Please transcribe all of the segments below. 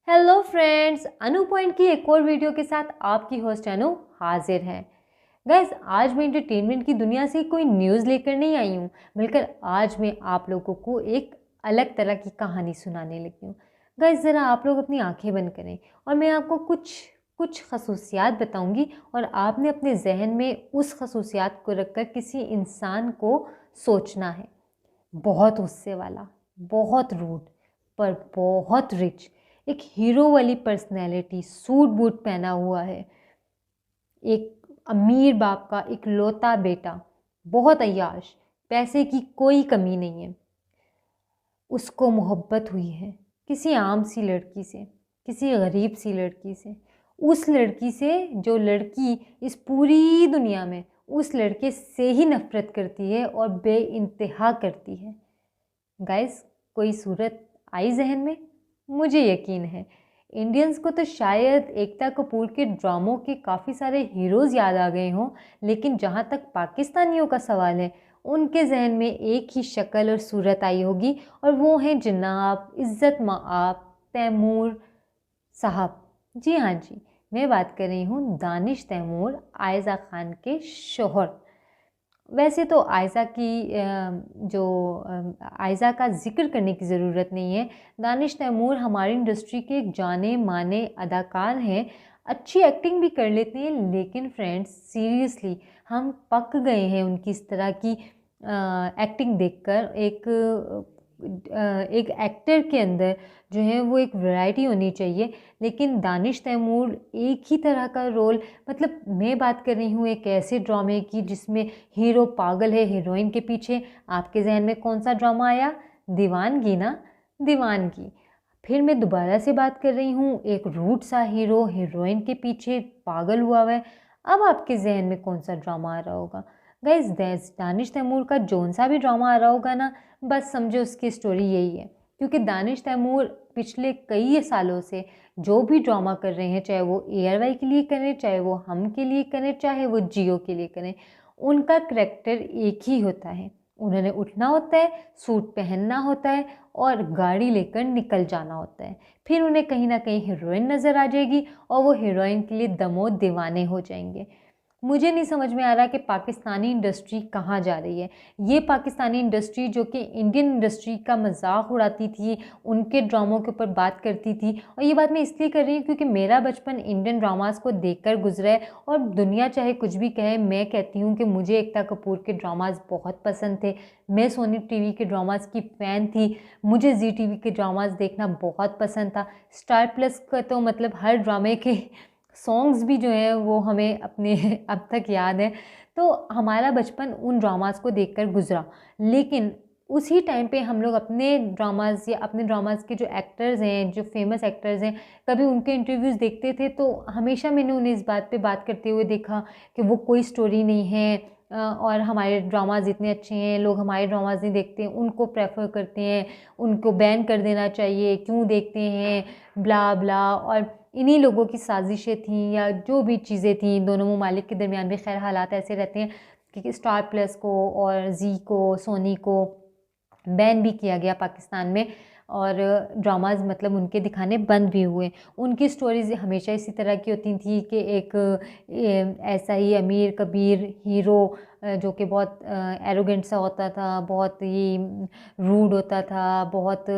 Hello friends, अनु point की एक और वीडियो के साथ आपकी होस्ट अनु हाजिर है। गाइस, आज मैं एंटरटेनमेंट की दुनिया से कोई न्यूज़ लेकर नहीं आई हूँ, बल्कि आज मैं आप लोगों को एक अलग तरह की कहानी सुनाने लगी हूँ। गाइस, ज़रा आप लोग अपनी आंखें बंद करें और मैं आपको कुछ कुछ खसूसियात बताऊंगी और आपने अपने जहन में उस खसूसियात को रखकर किसी इंसान को सोचना है। बहुत गुस्से वाला, बहुत रूड, पर बहुत रिच, एक हीरो वाली पर्सनैलिटी, सूट बूट पहना हुआ है, एक अमीर बाप का इकलौता बेटा, बहुत अय्याश, पैसे की कोई कमी नहीं है। उसको मोहब्बत हुई है किसी आम सी लड़की से, किसी गरीब सी लड़की से, उस लड़की से जो लड़की इस पूरी दुनिया में उस लड़के से ही नफरत करती है और बेइंतहा करती है। गाइस, कोई सूरत आई जहन में? मुझे यकीन है इंडियंस को तो शायद एकता कपूर के ड्रामों के काफ़ी सारे हीरोज़ याद आ गए हों, लेकिन जहाँ तक पाकिस्तानियों का सवाल है, उनके जहन में एक ही शक्ल और सूरत आई होगी, और वो हैं जनाब इज़्ज़त मआब तैमूर साहब। जी हाँ जी, मैं बात कर रही हूँ दानिश तैमूर, आयज़ा खान के शोहर। वैसे तो आयज़ा का ज़िक्र करने की ज़रूरत नहीं है। दानिश तैमूर हमारी इंडस्ट्री के एक जाने माने अदाकार हैं, अच्छी एक्टिंग भी कर लेते हैं, लेकिन फ्रेंड्स सीरियसली हम पक गए हैं उनकी इस तरह की एक्टिंग देखकर। एक एक्टर के अंदर जो है वो एक वैरायटी होनी चाहिए, लेकिन दानिश तैमूर एक ही तरह का रोल, मतलब मैं बात कर रही हूँ एक ऐसे ड्रामे की जिसमें हीरो पागल है हीरोइन के पीछे। आपके जहन में कौन सा ड्रामा आया? दीवानगी ना, दीवानगी। फिर मैं दोबारा से बात कर रही हूँ, एक रूट सा हीरो हीरोइन के पीछे पागल हुआ है। अब आपके जहन में कौन सा ड्रामा आ रहा होगा? गाइस, दानिश तैमूर का जौन सा भी ड्रामा आ रहा होगा ना, बस समझो उसकी स्टोरी यही है, क्योंकि दानिश तैमूर पिछले कई सालों से जो भी ड्रामा कर रहे हैं, चाहे वो ARY के लिए करें, चाहे वो हम के लिए करें, चाहे वो जियो के लिए करें, उनका करैक्टर एक ही होता है। उन्होंने उठना होता है, सूट पहनना होता है और गाड़ी लेकर निकल जाना होता है। फिर उन्हें कहीं ना कहीं हीरोइन नज़र आ जाएगी और वो हीरोइन के लिए दमो दीवाने हो जाएंगे। मुझे नहीं समझ में आ रहा कि पाकिस्तानी इंडस्ट्री कहाँ जा रही है। ये पाकिस्तानी इंडस्ट्री जो कि इंडियन इंडस्ट्री का मजाक उड़ाती थी, उनके ड्रामों के ऊपर बात करती थी, और ये बात मैं इसलिए कर रही हूँ क्योंकि मेरा बचपन इंडियन ड्रामास को देखकर गुजरा है, और दुनिया चाहे कुछ भी कहे, मैं कहती हूँ कि मुझे एकता कपूर के ड्रामास बहुत पसंद थे। मैं सोनी टीवी के ड्रामास की फ़ैन थी, मुझे ZTV के ड्रामास देखना बहुत पसंद था। स्टार प्लस का तो मतलब हर ड्रामे के सॉन्ग्स भी जो हैं वो हमें अपने अब तक याद है। तो हमारा बचपन उन ड्रामास को देखकर गुजरा, लेकिन उसी टाइम पे हम लोग अपने ड्रामास या अपने ड्रामास के जो एक्टर्स हैं, जो फेमस एक्टर्स हैं, कभी उनके इंटरव्यूज़ देखते थे तो हमेशा मैंने उन्हें इस बात पे बात करते हुए देखा कि वो कोई स्टोरी नहीं है, और हमारे ड्रामाज इतने अच्छे हैं, लोग हमारे ड्रामाज नहीं देखते, उनको प्रेफर करते हैं, उनको बैन कर देना चाहिए, क्यों देखते हैं, ब्ला ब्ला। और इन्हीं लोगों की साजिशें थीं या जो भी चीज़ें थीं, दोनों ममालिक के दरमियान भी खैर हालात ऐसे रहते हैं कि स्टार प्लस को और जी को, सोनी को बैन भी किया गया पाकिस्तान में, और ड्रामाज मतलब उनके दिखाने बंद भी हुए। उनकी स्टोरीज़ हमेशा इसी तरह की होती थी कि एक ऐसा ही अमीर कबीर हीरो जो कि बहुत एरोगेंट सा होता था, बहुत ही रूड होता था, बहुत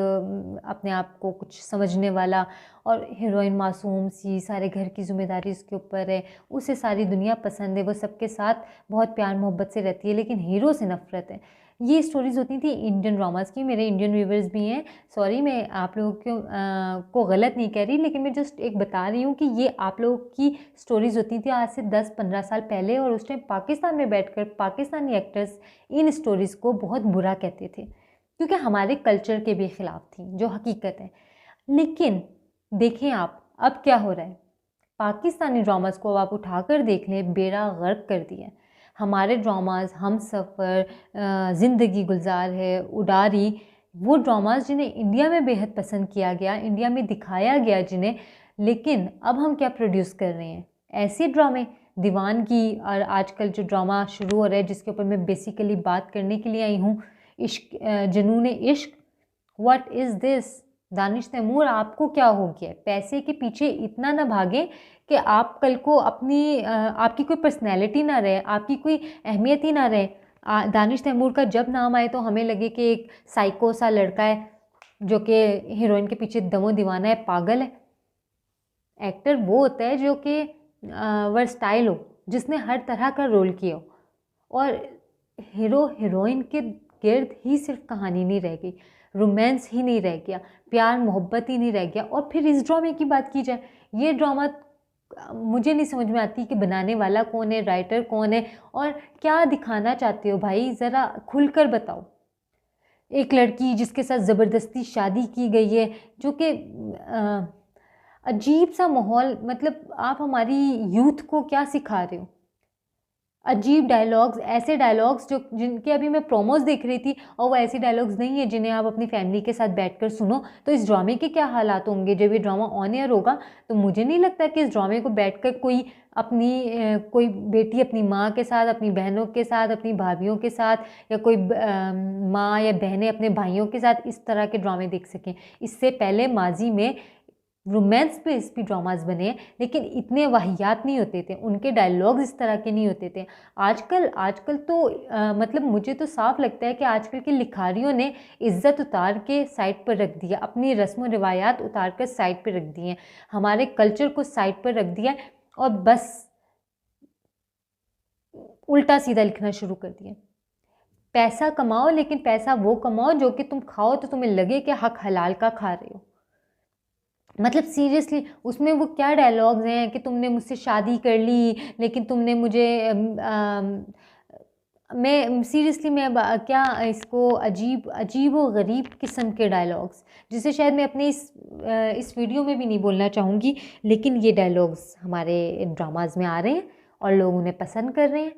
अपने आप को कुछ समझने वाला, और हीरोइन मासूम सी, सारे घर की जिम्मेदारी उसके ऊपर है, उसे सारी दुनिया पसंद है, वो सबके साथ बहुत प्यार मोहब्बत से रहती है, लेकिन हीरो से नफरत है। ये स्टोरीज़ होती थी इंडियन ड्रामास की। मेरे इंडियन व्यूवर्स भी हैं, सॉरी मैं आप लोगों को गलत नहीं कह रही, लेकिन मैं जस्ट एक बता रही हूँ कि ये आप लोगों की स्टोरीज़ होती थी आज से 10-15 साल पहले, और उस टाइम पाकिस्तान में बैठकर पाकिस्तानी एक्टर्स इन स्टोरीज़ को बहुत बुरा कहते थे, क्योंकि हमारे कल्चर के भी ख़िलाफ़ थी, जो हकीकत है। लेकिन देखें आप अब क्या हो रहा है, पाकिस्तानी ड्रामास को आप उठाकर देख लें, बेड़ा गर्क कर दिया। हमारे ड्रामास हम सफ़र, ज़िंदगी गुलजार है, उडारी, वो ड्रामास जिन्हें इंडिया में बेहद पसंद किया गया, इंडिया में दिखाया गया जिन्हें, लेकिन अब हम क्या प्रोड्यूस कर रहे हैं? ऐसे ड्रामे, दीवानगी, और आजकल जो ड्रामा शुरू हो रहा है जिसके ऊपर मैं बेसिकली बात करने के लिए आई हूँ, इश्क, जुनून इश्क। What is this? Danish Taimur आपको क्या हो गया है? पैसे के पीछे इतना ना भागे कि आप कल को अपनी आपकी कोई पर्सनैलिटी ना रहे, आपकी कोई अहमियत ही ना रहे। दानिश तैमूर का जब नाम आए तो हमें लगे कि एक साइको सा लड़का है जो कि हीरोइन के पीछे दमो दीवाना है, पागल है। एक्टर वो होता है जो कि वर्सटाइल हो, जिसने हर तरह का रोल किया हो, और हीरो हीरोइन के गिर्द ही सिर्फ कहानी नहीं रह गई, रोमांस ही नहीं रह गया, प्यार मोहब्बत ही नहीं रह गया। और फिर इस ड्रामे की बात की जाए, ये ड्रामा मुझे नहीं समझ में आती कि बनाने वाला कौन है, राइटर कौन है, और क्या दिखाना चाहते हो भाई, ज़रा खुलकर बताओ। एक लड़की जिसके साथ ज़बरदस्ती शादी की गई है, जो कि अजीब सा माहौल, मतलब आप हमारी यूथ को क्या सिखा रहे हो? अजीब डायलॉग्स, ऐसे डायलॉग्स जो जिनके अभी मैं प्रोमोज देख रही थी, और वो ऐसी डायलॉग्स नहीं है जिन्हें आप अपनी फैमिली के साथ बैठकर सुनो। तो इस ड्रामे के क्या हालात होंगे जब ये ड्रामा ऑन एयर होगा? तो मुझे नहीं लगता कि इस ड्रामे को बैठकर कोई अपनी कोई बेटी अपनी माँ के साथ, अपनी बहनों के साथ, अपनी भाभीयों के साथ, या कोई माँ या बहनें अपने भाइयों के साथ इस तरह के ड्रामे देख सकें। इससे पहले माजी में रोमांस पे इस भी ड्रामाज बने हैं, लेकिन इतने वाहियात नहीं होते थे, उनके डायलॉग्स इस तरह के नहीं होते थे। आजकल आजकल तो मतलब मुझे तो साफ लगता है कि आजकल के लिखारियों ने इज़्ज़त उतार के साइड पर रख दिया, अपनी रस्म व रिवायात उतार कर साइड पर रख दिए हैं, हमारे कल्चर को साइड पर रख दिया है, और बस उल्टा सीधा लिखना शुरू कर दिया। पैसा कमाओ, लेकिन पैसा वो कमाओ जो कि तुम खाओ तो तुम्हें लगे कि हक हलाल का खा रहे हो। मतलब सीरियसली उसमें वो क्या डायलॉग्स हैं कि तुमने मुझसे शादी कर ली, लेकिन तुमने मुझे मैं सीरियसली मैं क्या इसको अजीब अजीब व गरीब किस्म के डायलॉग्स, जिसे शायद मैं अपने इस वीडियो में भी नहीं बोलना चाहूँगी, लेकिन ये डायलॉग्स हमारे ड्रामाज में आ रहे हैं और लोग उन्हें पसंद कर रहे हैं।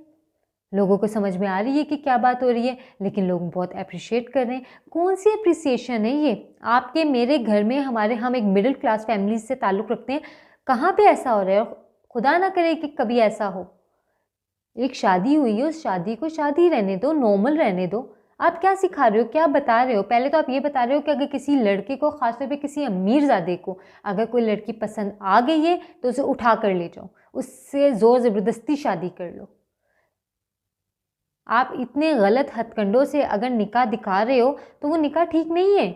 लोगों को समझ में आ रही है कि क्या बात हो रही है, लेकिन लोग बहुत अप्रिशिएट कर रहे हैं। कौन सी अप्रिसिएशन है ये? आपके मेरे घर में हम एक मिडिल क्लास फैमिली से ताल्लुक़ रखते हैं, कहाँ पे ऐसा हो रहा है? खुदा ना करे कि कभी ऐसा हो। एक शादी हुई है, उस शादी को शादी रहने दो, नॉर्मल रहने दो। आप क्या सिखा रहे हो, क्या बता रहे हो? पहले तो आप ये बता रहे हो कि अगर किसी लड़के को, ख़ासतौर पे किसी अमीरज़ादे को अगर कोई लड़की पसंद आ गई है तो उसे उठा कर ले जाओ, उससे ज़ोर ज़बरदस्ती शादी कर लो। आप इतने गलत हथकंडों से अगर निकाह दिखा रहे हो तो वो निकाह ठीक नहीं है,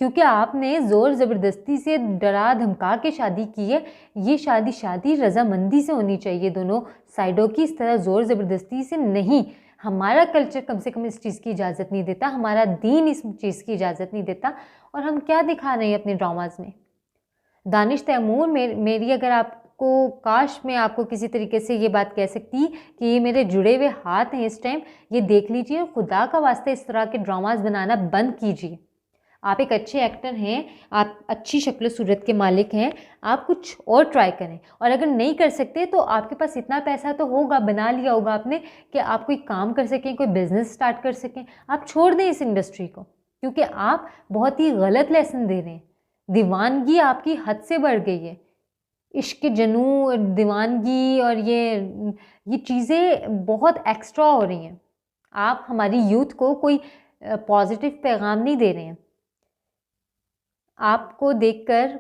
क्योंकि आपने ज़ोर ज़बरदस्ती से डरा धमका के शादी की है। ये शादी रज़ामंदी से होनी चाहिए दोनों साइडों की, इस तरह ज़ोर ज़बरदस्ती से नहीं। हमारा कल्चर कम से कम इस चीज़ की इजाज़त नहीं देता, हमारा दीन इस चीज़ की इजाज़त नहीं देता। और हम क्या दिखा रहे हैं अपने ड्रामाज़ में? दानिश तैमूर मेरी अगर आपको काश मैं आपको किसी तरीके से ये बात कह सकती कि ये मेरे जुड़े हुए हाथ हैं इस टाइम, ये देख लीजिए, खुदा का वास्ते इस तरह के ड्रामास बनाना बंद कीजिए। आप एक अच्छे एक्टर हैं, आप अच्छी शक्ल सूरत के मालिक हैं, आप कुछ और ट्राई करें। और अगर नहीं कर सकते तो आपके पास इतना पैसा तो होगा, बना लिया होगा आपने, कि आप कोई काम कर सकें, कोई बिजनेस स्टार्ट कर सकें। आप छोड़ दें इस इंडस्ट्री को, क्योंकि आप बहुत ही गलत लेसन दे रहे हैं। दीवानगी आपकी हद से बढ़ गई है। इश्क जनू, दीवानगी और ये चीज़ें बहुत एक्स्ट्रा हो रही हैं। आप हमारी यूथ को कोई पॉजिटिव पैगाम नहीं दे रहे हैं। आपको देखकर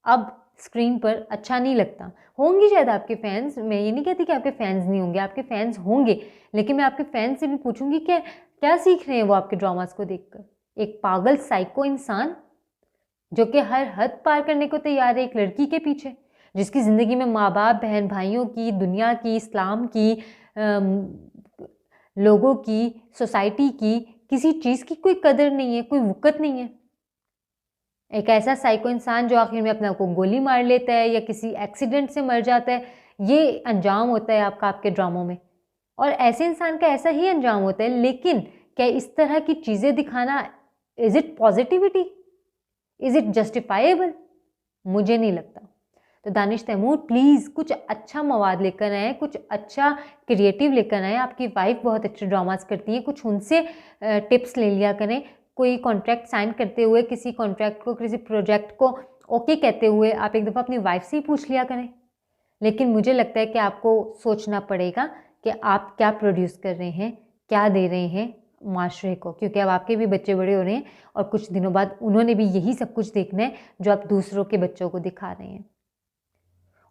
अब स्क्रीन पर अच्छा नहीं लगता। होंगे शायद आपके फैंस, मैं ये नहीं कहती कि आपके फैंस नहीं होंगे, आपके फैंस होंगे, लेकिन मैं आपके फैंस से भी पूछूंगी कि क्या सीख रहे हैं वो आपके ड्रामास को देखकर? एक पागल साइको इंसान जो कि हर हद पार करने को तैयार है एक लड़की के पीछे, जिसकी ज़िंदगी में माँ बाप, बहन भाइयों की, दुनिया की, इस्लाम की, लोगों की, सोसाइटी की, किसी चीज़ की कोई कदर नहीं है, कोई वक़्त नहीं है। एक ऐसा साइको इंसान जो आखिर में अपने आप को गोली मार लेता है या किसी एक्सीडेंट से मर जाता है, ये अंजाम होता है आपका आपके ड्रामों में। और ऐसे इंसान का ऐसा ही अंजाम होता है। लेकिन क्या इस तरह की चीज़ें दिखाना, is it positivity? Is it justifiable? मुझे नहीं लगता। तो दानिश तैमूर प्लीज़ कुछ अच्छा मवाद लेकर आएँ, कुछ अच्छा क्रिएटिव लेकर आएँ। आपकी वाइफ बहुत अच्छे ड्रामास करती हैं, कुछ उनसे टिप्स ले लिया करें। कोई कॉन्ट्रैक्ट साइन करते हुए, किसी कॉन्ट्रैक्ट को, किसी प्रोजेक्ट को ओके कहते हुए आप एक दफ़ा अपनी वाइफ से ही पूछ लिया करें। लेकिन मुझे लगता है कि आपको सोचना पड़ेगा कि आप क्या प्रोड्यूस कर रहे हैं, क्या दे रहे हैं, माशरे को, क्योंकि अब आपके भी बच्चे बड़े हो रहे हैं और कुछ दिनों बाद उन्होंने भी यही सब कुछ देखना है जो आप दूसरों के बच्चों को दिखा रहे हैं।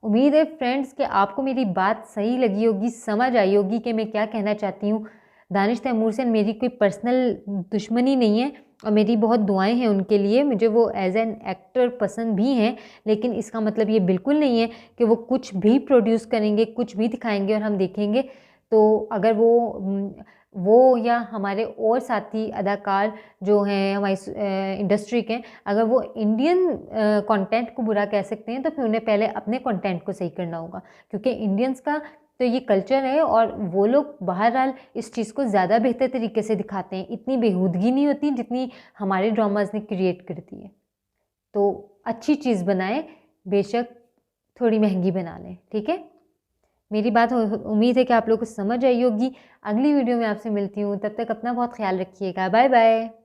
उम्मीद है फ्रेंड्स कि आपको मेरी बात सही लगी होगी, समझ आई होगी कि मैं क्या कहना चाहती हूँ। दानिश तैमूर से मेरी कोई पर्सनल दुश्मनी नहीं है और मेरी बहुत दुआएं हैं उनके लिए, मुझे वो एज एन एक्टर पसंद भी हैं, लेकिन इसका मतलब ये बिल्कुल नहीं है कि वो कुछ भी प्रोड्यूस करेंगे, कुछ भी दिखाएंगे और हम देखेंगे। तो अगर वो या हमारे और साथी अदाकार जो हैं हमारी इंडस्ट्री के, अगर वो इंडियन कंटेंट को बुरा कह सकते हैं तो फिर उन्हें पहले अपने कंटेंट को सही करना होगा, क्योंकि इंडियंस का तो ये कल्चर है और वो लोग बहरहाल इस चीज़ को ज़्यादा बेहतर तरीके से दिखाते हैं। इतनी बेहूदगी नहीं होती जितनी हमारे ड्रामाज ने क्रिएट करती है। तो अच्छी चीज़ बनाएं, बेशक थोड़ी महंगी बना लें, ठीक है। मेरी बात उम्मीद है कि आप लोगों को समझ आई होगी। अगली वीडियो में आपसे मिलती हूँ, तब तक अपना बहुत ख्याल रखिएगा। Bye bye.